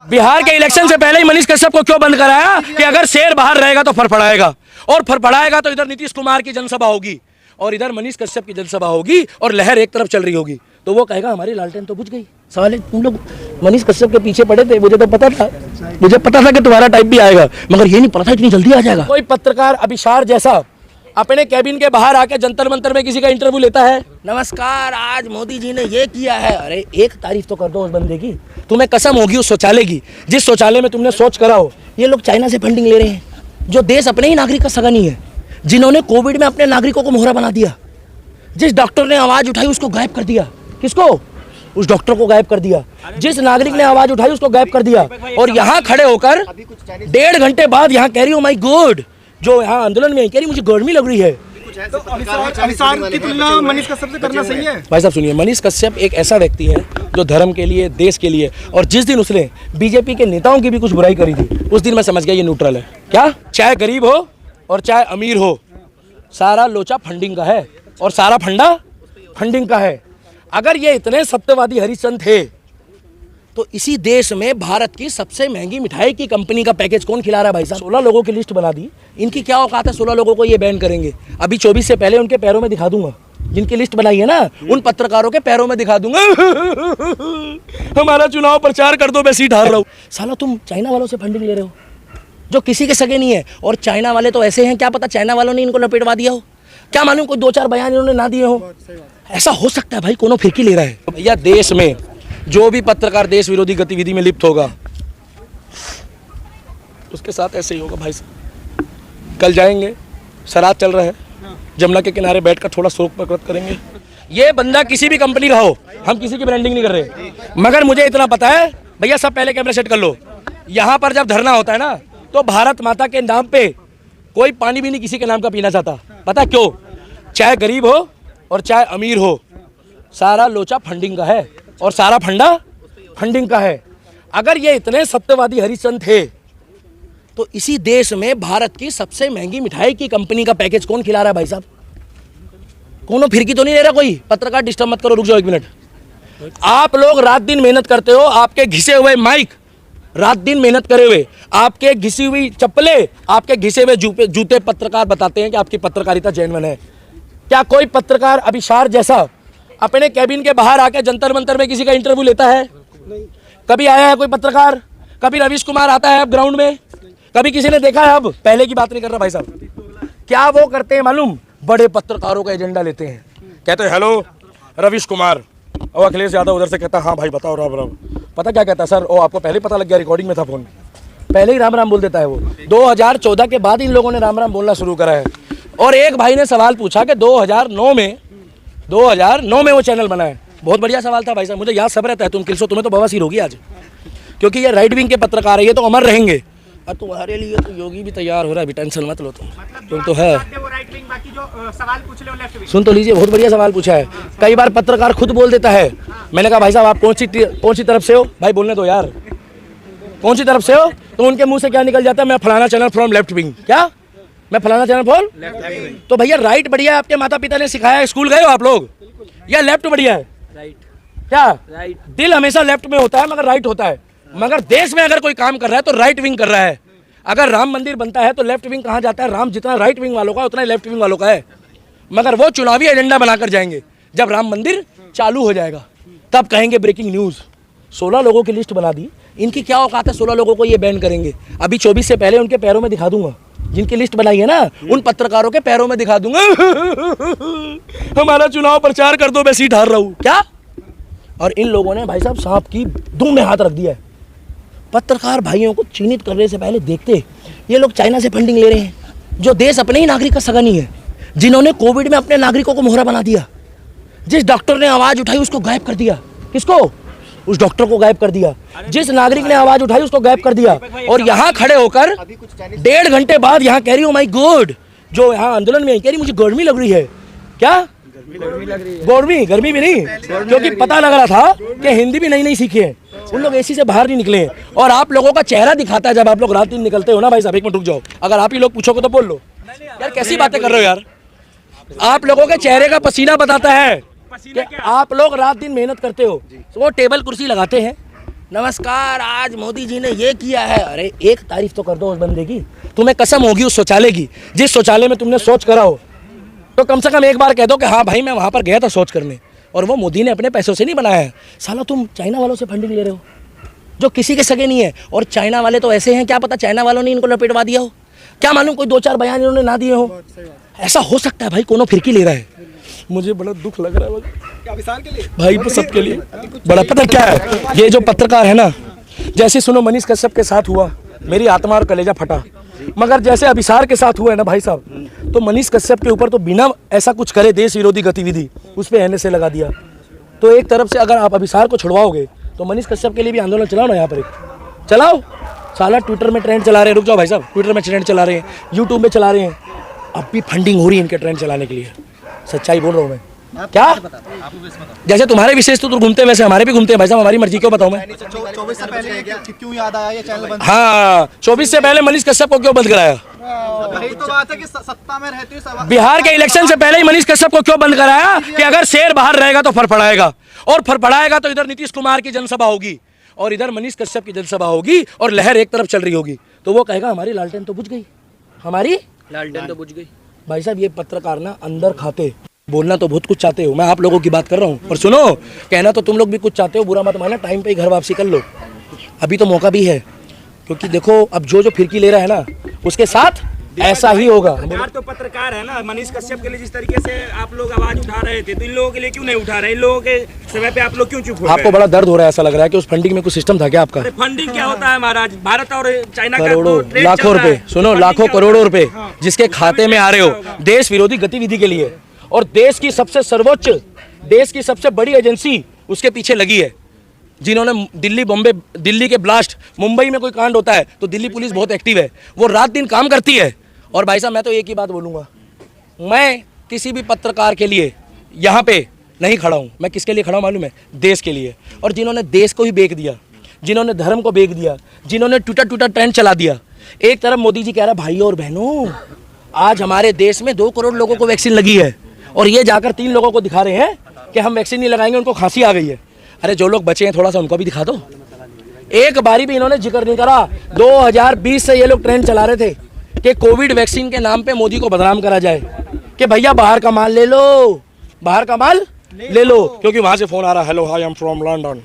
बिहार के इलेक्शन से पहले ही मनीष कश्यप को क्यों बंद कराया कि अगर शेर बाहर रहेगा तो फड़फड़ाएगा, और फड़फड़ाएगा तो इधर नीतीश कुमार की जनसभा होगी और इधर मनीष कश्यप की जनसभा होगी और लहर एक तरफ चल रही होगी, तो वो कहेगा हमारी लालटेन तो बुझ गई। सवाल है तुम लोग मनीष कश्यप के पीछे पड़े थे, मुझे पता था कि तुम्हारा टाइम भी आएगा, मगर ये नहीं पता था इतनी जल्दी आ जाएगा। कोई पत्रकार अभिसार जैसा अपने कैबिन के बाहर आके जंतर मंतर में किसी का इंटरव्यू लेता है, नमस्कार आज मोदी जी ने ये किया है। अरे एक तारीफ तो कर दो उस बंदे की, तुम्हें कसम होगी उस शौचालय की जिस शौचालय में तुमने शौच करा हो। ये लोग चाइना से फंडिंग ले रहे हैं, जो देश अपने ही नागरिक का सगा नहीं है, जिन्होंने कोविड में अपने नागरिकों को मोहरा बना दिया। जिस डॉक्टर ने आवाज उठाई उसको गायब कर दिया। किसको? उस डॉक्टर को गायब कर दिया। जिस नागरिक ने आवाज उठाई उसको गायब कर दिया। और यहाँ खड़े होकर 1.5 घंटे बाद यहाँ कह रही हो माय गॉड, जो यहाँ आंदोलन में कह रही मुझे गर्मी लग रही है। तो अभिसार की तुलना मनीष कश्यप से करना सही है? भाई साहब सुनिए, मनीष कश्यप एक ऐसा व्यक्ति है जो धर्म के लिए, देश के लिए, और जिस दिन उसने बीजेपी के नेताओं की भी कुछ बुराई करी थी उस दिन मैं समझ गया ये न्यूट्रल है। क्या चाहे गरीब हो और चाहे अमीर हो, सारा लोचा फंडिंग का है और सारा फंडा फंडिंग का है। अगर ये इतने सत्यवादी हरिश्चंद्र थे तो इसी देश में भारत की सबसे महंगी मिठाई की कंपनी का पैकेज कौन खिला रहा है? भाई साहब 16 लोगों की लिस्ट बना दी। इनकी क्या औकात है 16 लोगों को ये बैन करेंगे? अभी 24 से पहले उनके पैरों में दिखा दूंगा, जिनकी लिस्ट बनाई है ना उन पत्रकारों के पैरों में दिखा दूंगा हमारा चुनाव प्रचार कर दो, मैं सीट हार रहा हूँ। साला तुम चाइना वालों से फंडिंग ले रहे हो जो किसी के सगे नहीं है, और चाइना वाले तो ऐसे हैं, क्या पता चाइना वालों ने इनको लपेटवा दिया हो, क्या मालूम कोई 2-4 बयान इन्होंने ना दिए हो। ऐसा हो सकता है भाई, कोनो फिरकी ले रहा है। भैया देश में जो भी पत्रकार देश विरोधी गतिविधि में लिप्त होगा उसके साथ ऐसे ही होगा भाई साहब। कल जाएंगे, शराब चल रहा है, जमुना के किनारे बैठकर थोड़ा शोक प्रकट करेंगे। ये बंदा किसी भी कंपनी का हो, हम किसी की ब्रांडिंग नहीं कर रहे, मगर मुझे इतना पता है भैया, सब पहले कैमरा सेट कर लो। यहाँ पर जब धरना होता है ना तो भारत माता के नाम पे कोई पानी भी नहीं किसी के नाम का पीना चाहता। पता क्यों? चाहे गरीब हो और चाहे अमीर हो, सारा लोचा फंडिंग का है और सारा फंडा फंडिंग का है। अगर ये इतने सत्यवादी हरिश्चंद्र थे तो इसी देश में भारत की सबसे महंगी मिठाई की कंपनी का पैकेज कौन खिला रहा है? भाई साहब कोनो फिरकी तो नहीं ले रहा कोई? पत्रकार डिस्टर्ब मत करो, रुक जाओ 1 मिनट। आप लोग रात दिन मेहनत करते हो, आपके घिसे हुए माइक, रात दिन मेहनत करे हुए, आपके घिसी हुई चप्पलें, आपके घिसे हुए जूते पत्रकार बताते हैं कि आपकी पत्रकारिता जेन्युइन है। क्या कोई पत्रकार अभिसार जैसा अपने कैबिन के बाहर आके जंतर मंतर में किसी का इंटरव्यू लेता है? नहीं। कभी आया है कोई पत्रकार? कभी रवीश कुमार आता है अब ग्राउंड में? कभी किसी ने देखा है? अब पहले की बात नहीं कर रहा भाई साहब। क्या वो करते हैं मालूम? बड़े पत्रकारों का एजेंडा लेते हैं, कहते हैं हेलो रवीश कुमार, और अखिलेश यादव उधर से कहता है हाँ भाई बताओ राम राम। पता क्या कहता है? सर ओ आपको पहले पता लग गया, रिकॉर्डिंग में था फोन, पहले ही राम राम बोल देता है वो। 2014 के बाद इन लोगों ने राम राम बोलना शुरू करा है। और एक भाई ने सवाल पूछा कि 2009 में वो चैनल बना है। बहुत बढ़िया सवाल था भाई साहब, मुझे याद सब रहता है। तुम किलसो, तुम्हें तो बवासीर होगी आज, क्योंकि ये राइट विंग के पत्रकार है, ये तो अमर रहेंगे। और तुम्हारे लिए तो योगी भी तैयार हो रहा है, अभी टेंशन मत लो तुम तो है। सुन तो लीजिए, बहुत बढ़िया सवाल पूछा है। कई बार पत्रकार खुद बोल देता है। मैंने कहा भाई साहब आप कौन सी तरफ से हो? भाई बोलने दो यार, कौन सी तरफ से हो? तो उनके मुंह से क्या निकल जाता है? मैं फलाना चैनल फ्रॉम लेफ्ट विंग। क्या? मैं फलाना चैनल फ्रॉम लेफ्ट विंग। तो भैया राइट बढ़िया है, आपके माता पिता ने सिखाया, स्कूल गए हो आप लोग? या लेफ्ट बढ़िया है? राइट। क्या? राइट। दिल हमेशा लेफ्ट में होता है मगर राइट होता है। मगर देश में अगर कोई काम कर रहा है तो राइट विंग कर रहा है। अगर राम मंदिर बनता है तो लेफ्ट विंग कहाँ जाता है? राम जितना राइट विंग वालों का उतना ही लेफ्ट विंग वालों का है। मगर वो चुनावी एजेंडा बनाकर जाएंगे। जब राम मंदिर चालू हो जाएगा तब कहेंगे ब्रेकिंग न्यूज, 16 लोगों की लिस्ट बना दी। इनकी क्या औकात है 16 लोगों को ये बैन करेंगे? अभी 24 से पहले उनके पैरों में दिखा दूंगा, जिनकी लिस्ट बनाई है ना उन पत्रकारों के पैरों में दिखा दूंगा हमारा चुनाव प्रचार कर दो, मैं सीट हार रहा हूँ। क्या? और इन लोगों ने भाई साहब सांप की दुम में हाथ रख दिया है। पत्रकार भाइयों को चिन्हित करने से पहले देखते ये लोग चाइना से फंडिंग ले रहे हैं, जो देश अपने ही नागरिक का सगा नहीं है, जिन्होंने कोविड में अपने नागरिकों को मोहरा बना दिया। जिस डॉक्टर ने आवाज उठाई उसको गायब कर दिया। किसको? उस डॉक्टर को गायब कर दिया। जिस नागरिक ने आवाज उठाई उसको गायब कर दिया। और यहाँ खड़े होकर 1.5 घंटे बाद यहाँ कह रही हो माय गॉड, जो यहाँ आंदोलन में कह रही मुझे गर्मी लग रही है। क्या गर्मी भी नहीं, क्योंकि पता लग रहा था कि हिंदी भी नई सीखी है, उन लोग एसी से बाहर नहीं निकले हैं। और आप लोगों का चेहरा दिखाता है जब आप लोग रात दिन निकलते हो ना। भाई साहब 1 मिनट रुक जाओ, अगर आप ही लोग पूछोगे तो बोल लो यार, कैसी बातें कर रहे हो यार। आप लोगों के चेहरे का पसीना बताता है कि आप लोग रात दिन मेहनत करते हो। वो टेबल कुर्सी लगाते हैं, नमस्कार, आज मोदी जी ने ये किया है। अरे एक तारीफ तो कर दो उस बंदे की। तुम्हें कसम होगी उस शौचालय की, जिस शौचालय में तुमने शौच करा हो, तो कम से कम एक बार कह दो कि हाँ भाई मैं वहाँ पर गया था शौच करने, और वो मोदी ने अपने पैसों से नहीं बनाया है। साला तुम चाइना वालों से फंडिंग ले रहे हो जो किसी के सगे नहीं है। और चाइना वाले तो ऐसे हैं, क्या पता चाइना वालों ने इनको लपेटवा दिया हो, क्या मालूम कोई 2-4 बयान इन्होंने ना दिए हो। ऐसा हो सकता है भाई, कोनो फिरकी ले रहा है। मुझे बड़ा दुख लग रहा है अभिसार के लिए भाई, सबके लिए बड़ा। पता क्या है, ये जो पत्रकार है ना, जैसे सुनो मनीष कश्यप के साथ हुआ, मेरी आत्मा और कलेजा फटा। मगर जैसे अभिसार के साथ हुआ है ना भाई साहब, तो मनीष कश्यप के ऊपर तो बिना ऐसा कुछ करे देश विरोधी गतिविधि उस पर NSA लगा दिया। तो एक तरफ से अगर आप अभिसार को छुड़वाओगे तो मनीष कश्यप के लिए भी आंदोलन चलाओ ना, यहाँ पर एक चलाओ। साला ट्विटर में ट्रेंड चला रहे हैं, रुक जाओ भाई साहब, ट्विटर में ट्रेंड चला रहे हैं, यूट्यूब में चला रहे हैं, अब भी फंडिंग हो रही है इनके ट्रेंड चलाने के लिए। सच्चाई बोल रहा हूँ मैं। क्या जैसे तुम्हारे विशेष तो घूमते हैं, वैसे हमारे भी घूमते हैं भाई साहब, हमारी मर्जी। क्यों बताऊं मैं? 24 से पहले क्यों याद आया ये चैनल बंद? हाँ, 24 से पहले मनीष कश्यप को क्यों बंद कराया? यही तो बात है कि सत्ता में रहते हुए बिहार के इलेक्शन से पहले ही मनीष कश्यप को क्यों बंद कराया कि अगर शेर बाहर रहेगा तो फड़फड़ाएगा, और फड़फड़ाएगा तो इधर नीतीश कुमार की जनसभा होगी और इधर मनीष कश्यप की जनसभा होगी, और लहर एक तरफ चल रही होगी, तो वो कहेगा हमारी लालटेन तो बुझ गई, हमारी लालटेन तो बुझ गई। भाई साहब, ये पत्रकार ना अंदर खाते, बोलना तो बहुत कुछ चाहते हो, मैं आप लोगों की बात कर रहा हूँ, और सुनो, कहना तो तुम लोग भी कुछ चाहते हो, बुरा मत मानना, टाइम पे ही घर वापसी कर लो, अभी तो मौका भी है। क्योंकि देखो अब जो फिरकी ले रहा है ना, उसके साथ ऐसा ही होगा। यार तो पत्रकार है ना, मनीष कश्यप के लिए जिस तरीके से आप लोग आवाज उठा रहे थे, तो इन लोगों के लिए क्यों नहीं उठा रहे? इन लोगों के समय पे आप लोग क्यों चुप हो गए? आपको बड़ा दर्द हो रहा है, ऐसा लग रहा है कि उस फंडिंग में कुछ सिस्टम था क्या आपका? फंडिंग क्या होता है महाराज? भारत और चाइना का करोड़ों लाखों रुपए, सुनो लाखों करोड़ों रुपए जिसके खाते में आ रहे हो देश विरोधी गतिविधि के लिए, और देश की सबसे सर्वोच्च, देश की सबसे बड़ी एजेंसी उसके पीछे लगी है, जिन्होंने दिल्ली बॉम्बे, दिल्ली के ब्लास्ट, मुंबई में कोई कांड होता है तो दिल्ली पुलिस बहुत एक्टिव है, वो रात दिन काम करती है। और भाई साहब, मैं तो एक ही बात बोलूँगा, मैं किसी भी पत्रकार के लिए यहाँ पे नहीं खड़ा हूँ। मैं किसके लिए खड़ा हूँ मालूम है? देश के लिए। और जिन्होंने देश को ही बेच दिया, जिन्होंने धर्म को बेच दिया, जिन्होंने ट्विटर ट्रेंड चला दिया। एक तरफ मोदी जी कह रहा है भाई और बहनों, आज हमारे देश में 2 करोड़ लोगों को वैक्सीन लगी है, और ये जाकर 3 लोगों को दिखा रहे हैं कि हम वैक्सीन नहीं लगाएंगे, उनको खांसी आ गई है। अरे जो लोग बचे हैं थोड़ा सा उनको भी दिखा दो। एक बारी भी इन्होंने जिक्र नहीं करा। 2020 से ये लोग ट्रेंड चला रहे थे कि कोविड वैक्सीन के नाम पे मोदी को बदनाम करा जाए कि भैया बाहर का माल ले लो, बाहर का माल ले लो, क्योंकि वहां से फोन आ रहा है, hello I am from London,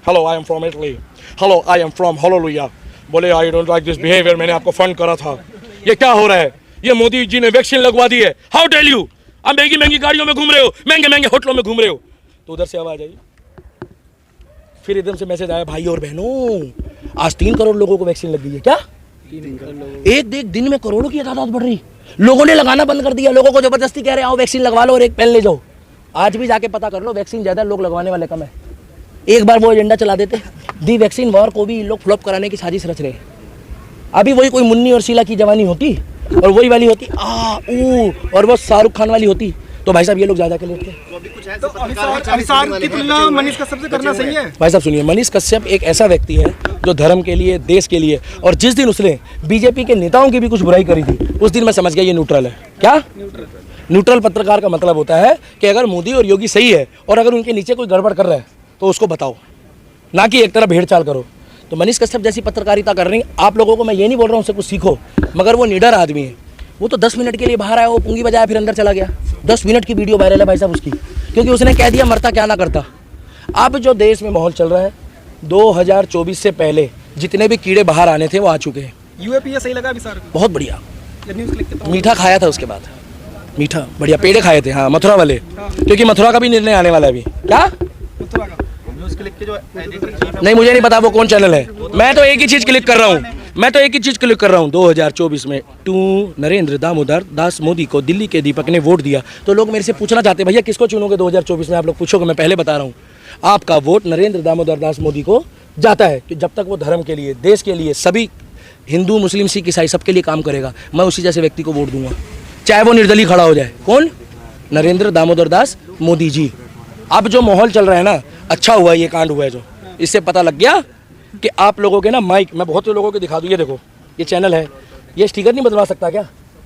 hello I am from Italy, hello I am from hallelujah, बोले I don't like this behaviour, मैंने आपको फंड करा था, ये क्या हो रहा है, ये मोदी जी ने वैक्सीन लगवा दी है, हाउ टेल यू, आप महंगी महंगी गाड़ियों में घूम रहे हो, महंगे महंगे होटलों में घूम रहे हो। तो उधर से आवाज आई, फिर एकदम से मैसेज आया, भाई और बहनों आज 3 करोड़ लोगों को वैक्सीन लग गई है। क्या एक दिन में करोड़ों की तादाद बढ़ रही, लोगों ने लगाना बंद कर दिया, लोगों को जबरदस्ती कह रहे आओ वैक्सीन लगवा लो और एक पेन ले जाओ। आज भी जाके पता कर लो, वैक्सीन ज्यादा, लोग लगवाने वाले कम है। एक बार वो एजेंडा चला देते, दी वैक्सीन वॉर को भी लोग फ्लॉप कराने की साजिश रच रहे हैं। अभी वही कोई मुन्नी और शीला की जवानी होती और वही वाली होती और वो शाहरुख खान वाली होती, तो भाई साहब ये लोग ज्यादा के लेते। तो अभिसार की तुलना मनीष कश्यप से करना सही है? भाई साहब सुनिए, मनीष कश्यप एक ऐसा व्यक्ति है जो धर्म के लिए, देश के लिए, और जिस दिन उसने बीजेपी के नेताओं की भी कुछ बुराई करी थी, उस दिन मैं समझ गया ये न्यूट्रल है। क्या न्यूट्रल पत्रकार का मतलब होता है कि अगर मोदी और योगी सही है और अगर उनके नीचे कोई गड़बड़ कर रहा है तो उसको बताओ, ना कि एक तरफ भेड़ चाल करो। तो मनीष कश्यप जैसी पत्रकारिता कर रही आप लोगों को मैं ये नहीं बोल रहा हूँ उससे कुछ सीखो, मगर वो निडर आदमी है। वो तो 10 मिनट के लिए बाहर आया, वो पुंगी बजाया, फिर अंदर चला गया। 10 मिनट की वीडियो वायरल है भाई साहब उसकी, क्योंकि उसने कह दिया मरता क्या ना करता। अब जो देश में माहौल चल रहा है, 2024 से पहले जितने भी कीड़े बाहर आने थे वो आ चुके हैं। यूएपीए सही लगा अभिसार को? बहुत बढ़िया, मीठा खाया था उसके बाद, मीठा बढ़िया पेड़े खाए थे, हाँ मथुरा वाले, क्योंकि मथुरा का भी निर्णय आने वाला है अभी। क्या नहीं, मुझे नहीं पता वो कौन चैनल है, मैं तो एक ही चीज क्लिक कर रहा हूँ, 2024 में टू नरेंद्र दामोदर दास मोदी को दिल्ली के दीपक ने वोट दिया। तो लोग मेरे से पूछना चाहते हैं भैया किसको चुनोगे 2024 में? आप लोग पूछोगे, मैं पहले बता रहा हूँ, आपका वोट नरेंद्र दामोदर दास मोदी को जाता है कि जब तक वो धर्म के लिए, देश के लिए, सभी हिंदू मुस्लिम सिख ईसाई सबके लिए काम करेगा, मैं उसी जैसे व्यक्ति को वोट दूंगा, चाहे वो निर्दलीय खड़ा हो जाए। कौन? नरेंद्र दामोदर दास मोदी जी। अब जो माहौल चल रहा है ना, अच्छा हुआ ये कांड हुआ है, जो इससे पता लग गया कि आप लोगों के ना माइक, मैं बहुत से लोगों को दिखा दूँ, ये देखो ये चैनल है, ये स्टिकर नहीं बदलवा सकता क्या?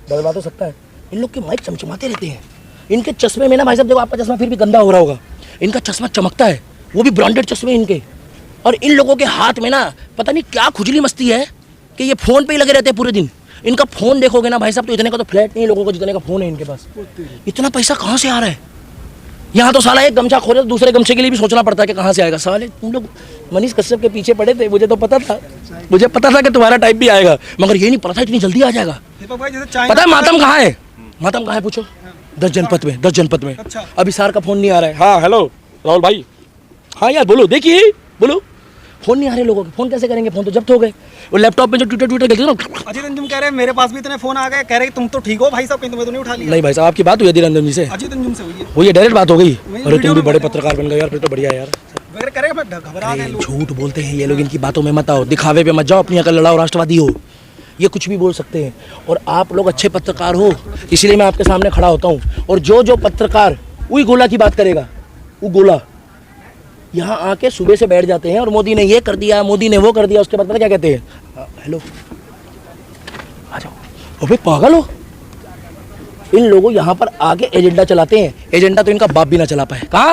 बदलवा तो सकता है। इन लोग के माइक चमचमाते रहते हैं, इनके चश्मे में ना भाई साहब, देखो आपका चश्मा फिर भी गंदा हो रहा होगा, इनका चश्मा चमकता है, वो भी ब्रांडेड चश्मे इनके, और इन लोगों के हाथ में ना पता नहीं क्या खुजली मस्ती है कि ये फ़ोन पे ही लगे रहते हैं पूरे दिन। इनका फ़ोन देखोगे ना भाई साहब, तो इतने का तो फ्लैट नहीं है लोगों को जितने का फ़ोन है इनके पास। इतना पैसा कहाँ से आ रहा है? यहाँ तो साला एक गमछा खोले तो दूसरे गमछे के लिए भी सोचना पड़ता है कि कहाँ से आएगा। साले तुम लोग मनीष कश्यप के पीछे पड़े थे, मुझे तो पता था, मुझे पता था कि तुम्हारा टाइप भी आएगा, मगर ये नहीं पता था इतनी जल्दी आ जाएगा। पता है मातम कहाँ है? मातम कहाँ है पूछो? 10 जनपद में, 10 जनपद में। अच्छा। अभी सार का फ़ोन नहीं आ रहा है। हाँ हेलो राहुल भाई, हाँ यार बोलो, देखिए बोलो, फ़ोन नहीं आ रहे लोगों के। फ़ोन कैसे करेंगे? फ़ोन तो जब्त हो गए। वो लैपटॉप में जो ट्विटर खेलते थे ना। अजीत अंजुम कह रहे हैं मेरे पास भी इतने फोन आ गए, कह रहे हैं तुम तो ठीक हो भाई साहब, कहीं तुम्हें तो नहीं उठा लिया? नहीं भाई साहब, आपकी बात हुई अधीर रंजन जी से? अजीत अंजुम से हुई है। वो ये डायरेक्ट बात हो गई? वही अरे तुम वीडियो भी में बड़े बताया। पत्रकार बन गए यार, फिर तो बढ़िया यार। वगैरह करेगा, मैं घबरा गए लोग। झूठ बोलते हैं ये लोग, इनकी बातों में मत आओ, दिखावे पे मत जाओ, अपनी अकल लड़ाओ, राष्ट्रवादी हो, ये कुछ भी बोल सकते हैं। और आप लोग अच्छे पत्रकार हो, इसलिए मैं आपके सामने खड़ा होता हूँ। और जो पत्रकार वही गोला की बात करेगा, वो गोला यहाँ आके सुबह से बैठ जाते हैं और मोदी ने ये कर दिया, मोदी ने वो कर दिया, उसके बाद पता क्या कहते हैं? हेलो आ जाओ। अबे पागल हो? इन लोगों यहाँ पर आके एजेंडा चलाते हैं। एजेंडा तो इनका बाप भी ना चला पाए। कहाँ